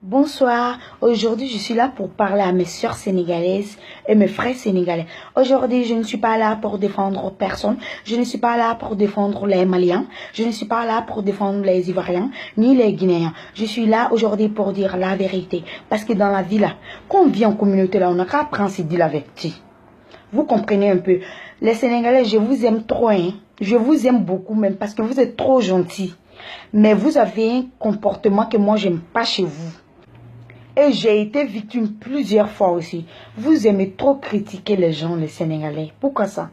Bonsoir, aujourd'hui je suis là pour parler à mes sœurs sénégalaises et mes frères sénégalais. Aujourd'hui je ne suis pas là pour défendre personne, je ne suis pas là pour défendre les Maliens, je ne suis pas là pour défendre les Ivoiriens ni les Guinéens. Je suis là aujourd'hui pour dire la vérité, parce que dans la vie là, quand on vit en communauté là, on n'a qu'à apprendre à se dire la vérité. Vous comprenez un peu, les Sénégalais, je vous aime trop, hein. Je vous aime beaucoup même parce que vous êtes trop gentils. Mais vous avez un comportement que moi j'aime pas chez vous. Et j'ai été victime plusieurs fois aussi. Vous aimez trop critiquer les gens, les Sénégalais. Pourquoi ça?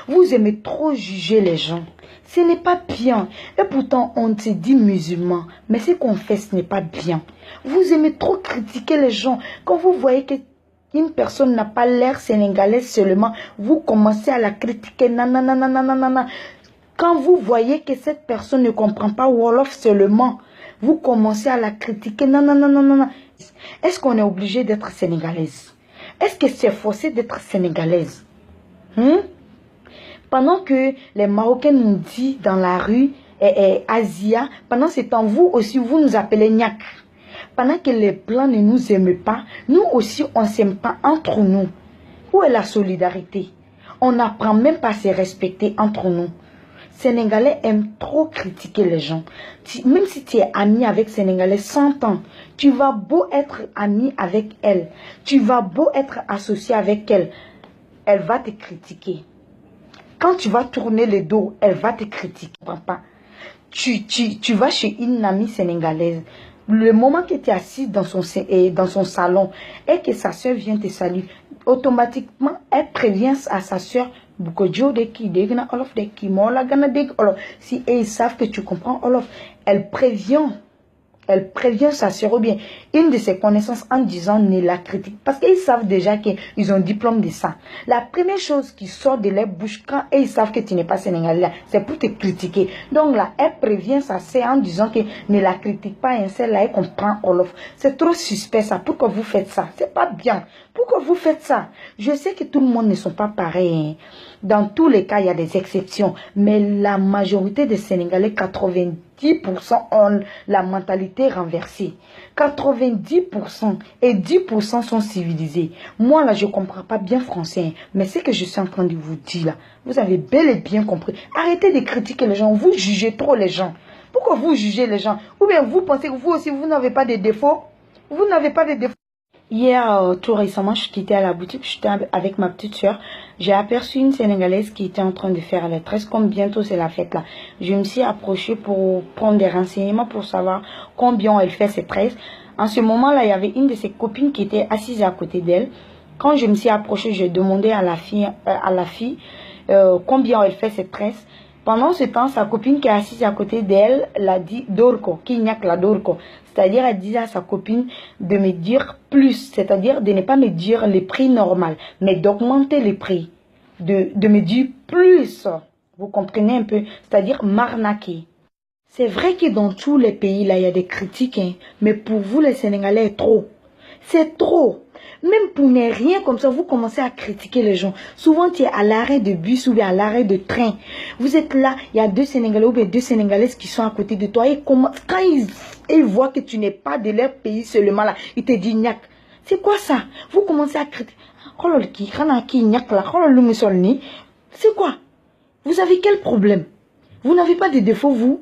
Vous aimez trop juger les gens. Ce n'est pas bien. Et pourtant, on se dit musulman. Mais ce qu'on fait, ce n'est pas bien. Vous aimez trop critiquer les gens. Quand vous voyez qu'une personne n'a pas l'air sénégalaise seulement, vous commencez à la critiquer. Nanana. Quand vous voyez que cette personne ne comprend pas Wolof seulement, vous commencez à la critiquer. Nanana. Est-ce qu'on est obligé d'être sénégalaise? Est-ce que c'est forcé d'être sénégalaise? Pendant que les Marocains nous disent dans la rue, Asia, pendant ce temps, vous aussi, vous nous appelez Niak. Pendant que les Blancs ne nous aiment pas, nous aussi, on ne s'aime pas entre nous. Où est la solidarité? On n'apprend même pas à se respecter entre nous. Sénégalais aiment trop critiquer les gens. Même si tu es ami avec Sénégalais 100 ans, tu vas beau être ami avec elle, tu vas beau être associé avec elle, elle va te critiquer. Quand tu vas tourner le dos, elle va te critiquer. Papa, tu vas chez une amie sénégalaise. Le moment que tu es assise dans son salon et que sa soeur vient te saluer, automatiquement, elle prévient à sa soeur. Si ils savent que tu comprends Olof, elle prévient sa sœur ou bien une de ses connaissances en disant ne la critique. Parce qu'ils savent déjà qu'ils ont un diplôme de ça. La première chose qui sort de leur bouche quand ils savent que tu n'es pas sénégalais, c'est pour te critiquer. Donc là, elle prévient sa sœur en disant que ne la critique pas, et celle-là, elle comprend Olof. C'est trop suspect ça. Pourquoi vous faites ça? C'est pas bien. Pourquoi vous faites ça? Je sais que tout le monde ne sont pas pareils. Dans tous les cas, il y a des exceptions. Mais la majorité des Sénégalais, 90% ont la mentalité renversée. 90% et 10% sont civilisés. Moi, là, je ne comprends pas bien français. Mais ce que je suis en train de vous dire, là, vous avez bel et bien compris. Arrêtez de critiquer les gens. Vous jugez trop les gens. Pourquoi vous jugez les gens? Ou bien vous pensez que vous aussi, vous n'avez pas de défauts? Vous n'avez pas de défauts. Hier, tout récemment, je quittais à la boutique, j'étais avec ma petite soeur. J'ai aperçu une Sénégalaise qui était en train de faire les tresses, comme bientôt c'est la fête là. Je me suis approchée pour prendre des renseignements pour savoir combien elle fait ses tresses. En ce moment-là, il y avait une de ses copines qui était assise à côté d'elle. Quand je me suis approchée, j'ai demandé à la fille combien elle fait ses tresses. Pendant ce temps, sa copine qui est assise à côté d'elle l'a dit Dorko, qui n'y a que la Dorko. C'est-à-dire, elle disait à sa copine de me dire plus, c'est-à-dire de ne pas me dire les prix normal, mais d'augmenter les prix, de me dire plus. Vous comprenez un peu? C'est-à-dire m'arnaquer. C'est vrai que dans tous les pays, là, il y a des critiques, hein, mais pour vous, les Sénégalais, trop. C'est trop. Même pour ne rien comme ça, vous commencez à critiquer les gens. Souvent, tu es à l'arrêt de bus ou bien à l'arrêt de train. Vous êtes là, il y a deux Sénégalais ou bien deux Sénégalaises qui sont à côté de toi. Et quand ils voient que tu n'es pas de leur pays seulement là, ils te disent Niak. C'est quoi ça? Vous commencez à critiquer. C'est quoi? Vous avez quel problème? Vous n'avez pas de défaut, vous?